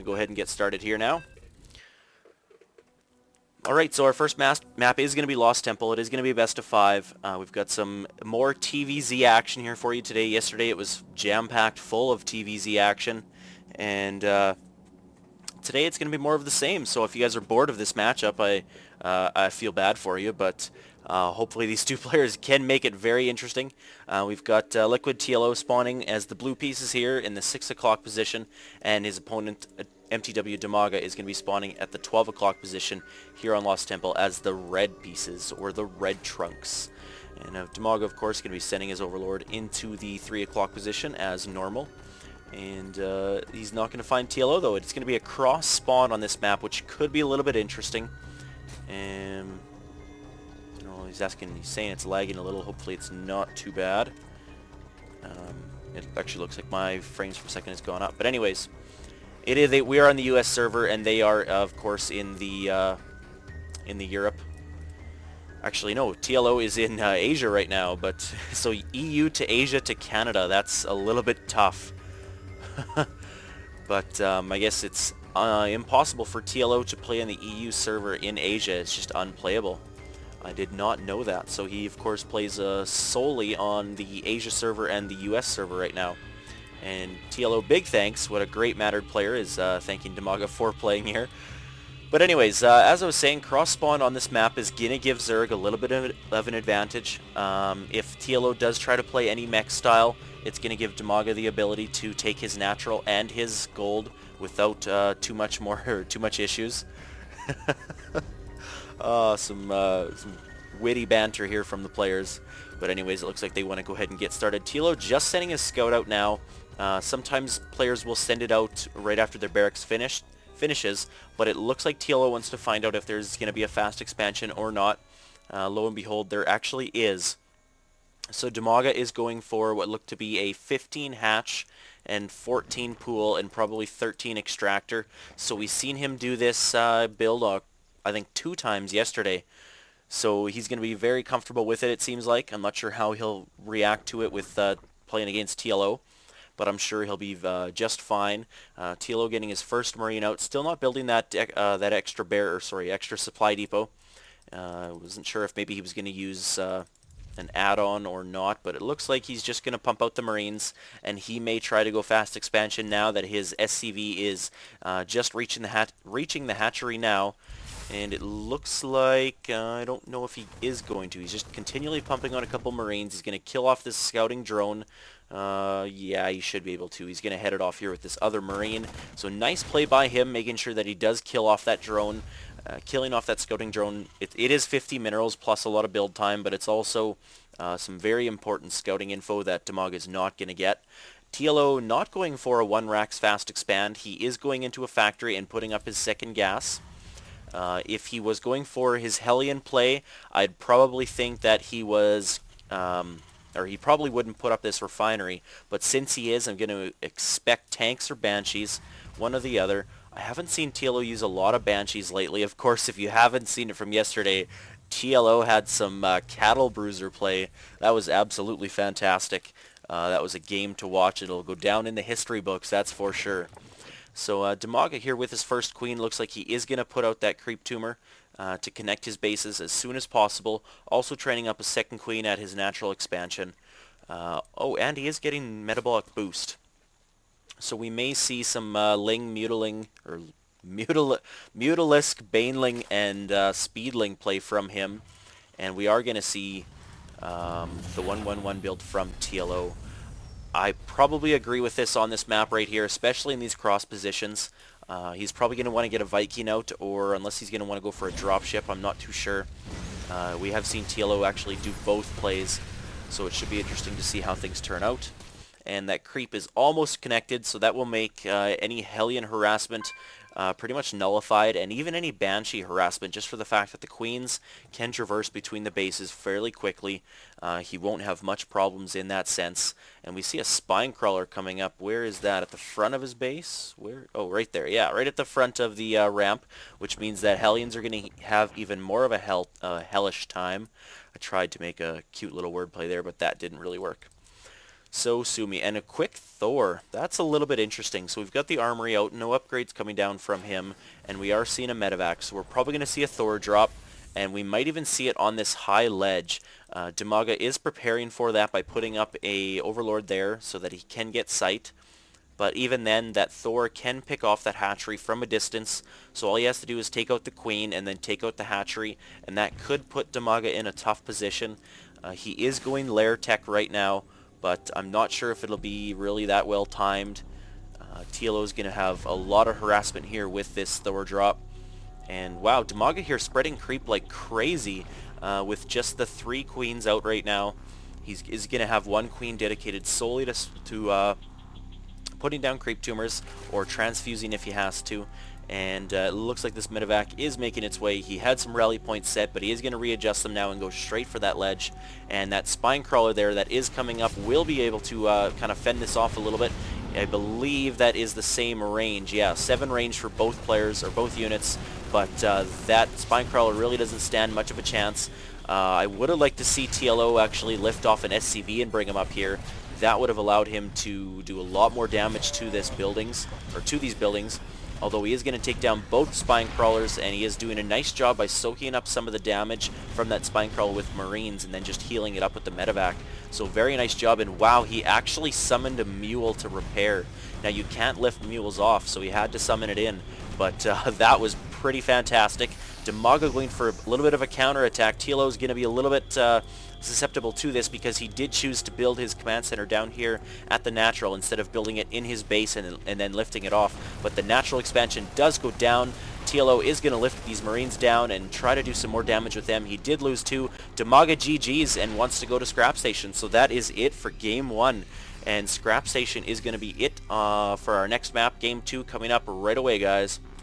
go ahead and get started here now. Alright, so our first map is going to be Lost Temple. It is going to be best of 5. We've got some more TvZ action here for you today. Yesterday it was jam-packed full of TvZ action, and today it's going to be more of the same. So if you guys are bored of this matchup, I feel bad for you, but hopefully these two players can make it very interesting. We've got Ro2 TLO spawning as the blue pieces here in the 6 o'clock position, and his opponent MTW Dimaga is going to be spawning at the 12 o'clock position here on Lost Temple as the red pieces, or the red trunks. And Dimaga, of course, going to be sending his overlord into the 3 o'clock position as normal. And he's not going to find TLO, though. It's going to be a cross spawn on this map, which could be a little bit interesting. And he's saying it's lagging a little. Hopefully it's not too bad. It actually looks like my frames per second has gone up. But anyways, we are on the US server, and they are, of course, in the Europe. Actually, no, TLO is in Asia right now. But so EU to Asia to Canada, that's a little bit tough. But I guess it's impossible for TLO to play on the EU server in Asia. It's just unplayable. I did not know that. So he, of course, plays solely on the Asia server and the US server right now. And TLO, big thanks. What a great mattered player, is thanking Dimaga for playing here. But anyways, as I was saying, cross spawn on this map is going to give Zerg a little bit of an advantage. If TLO does try to play any mech style, it's going to give Dimaga the ability to take his natural and his gold without too much issues. Some witty banter here from the players. But anyways, it looks like they want to go ahead and get started. TLO just sending his scout out now. Sometimes players will send it out right after their barracks finishes, but it looks like TLO wants to find out if there's going to be a fast expansion or not. Lo and behold, there actually is. So Dimaga is going for what looked to be a 15 hatch and 14 pool and probably 13 extractor. So we've seen him do this build, I think 2 times yesterday. So he's going to be very comfortable with it, it seems like. I'm not sure how he'll react to it with playing against TLO, but I'm sure he'll be just fine. TLO getting his first Marine out, still not building that extra supply depot. Wasn't sure if maybe he was going to use an add-on or not, but it looks like he's just going to pump out the Marines, and he may try to go fast expansion now that his SCV is just reaching the hatchery now. And it looks like, I don't know if he is going to. He's just continually pumping on a couple Marines. He's going to kill off this scouting drone. Yeah, he should be able to. He's going to head it off here with this other Marine. So nice play by him, making sure that he does kill off that drone. Killing off that scouting drone, it is 50 minerals plus a lot of build time, but it's also some very important scouting info that Dimaga is not going to get. TLO not going for a 1-Rax fast expand. He is going into a factory and putting up his second gas. If he was going for his Hellion play, I'd probably think that he was, or he probably wouldn't put up this refinery, but since he is, I'm going to expect tanks or Banshees, one or the other. I haven't seen TLO use a lot of Banshees lately. Of course, if you haven't seen it from yesterday, TLO had some cattle bruiser play. That was absolutely fantastic. That was a game to watch. It'll go down in the history books, that's for sure. So Dimaga here with his first queen. Looks like he is going to put out that creep tumor to connect his bases as soon as possible. Also training up a second queen at his natural expansion. Oh, and he is getting metabolic boost. So we may see some Ling, Mutiling, or Mutalisk, Baneling, and Speedling play from him. And we are going to see the 1-1-1 build from TLO. I probably agree with this on this map right here, especially in these cross positions. He's probably going to want to get a Viking out, or unless he's going to want to go for a dropship, I'm not too sure. We have seen TLO actually do both plays, so it should be interesting to see how things turn out. And that creep is almost connected, so that will make any Hellion harassment pretty much nullified, and even any Banshee harassment, just for the fact that the queens can traverse between the bases fairly quickly. He won't have much problems in that sense. And we see a spine crawler coming up. Where is that? At the front of his base? Where? Oh, right there. Yeah, right at the front of the ramp, which means that Hellions are going to have even more of a hellish time. I tried to make a cute little wordplay there, but that didn't really work. So sue me. And a quick Thor. That's a little bit interesting. So we've got the armory out, no upgrades coming down from him, and we are seeing a medevac. So we're probably going to see a Thor drop, and we might even see it on this high ledge. Dimaga is preparing for that by putting up a Overlord there so that he can get sight. But even then, that Thor can pick off that hatchery from a distance. So all he has to do is take out the queen and then take out the hatchery, and that could put Dimaga in a tough position. He is going lair tech right now, but I'm not sure if it'll be really that well timed. TLO is going to have a lot of harassment here with this Thor drop. And wow, Dimaga here spreading creep like crazy with just the 3 queens out right now. He's going to have 1 queen dedicated solely to putting down creep tumors or transfusing if he has to. And it looks like this medevac is making its way. He had some rally points set, but he is going to readjust them now and go straight for that ledge. And that spine crawler there that is coming up will be able to kind of fend this off a little bit. I believe that is the same range. Yeah, 7 range for both players or both units, but that spine crawler really doesn't stand much of a chance. I would have liked to see TLO actually lift off an SCV and bring him up here. That would have allowed him to do a lot more damage to these buildings. Although he is going to take down both spine crawlers, and he is doing a nice job by soaking up some of the damage from that spine crawler with marines and then just healing it up with the medevac. So very nice job, and wow, he actually summoned a mule to repair. Now you can't lift mules off, so he had to summon it in, but that was pretty fantastic. Dimaga going for a little bit of a counterattack. TLO is going to be a little bit susceptible to this because he did choose to build his command center down here at the natural instead of building it in his base and then lifting it off. But the natural expansion does go down. TLO is going to lift these marines down and try to do some more damage with them. He did lose 2. Dimaga GG's and wants to go to Scrap Station. So that is it for Game 1. And Scrap Station is going to be it for our next map. Game 2 coming up right away, guys.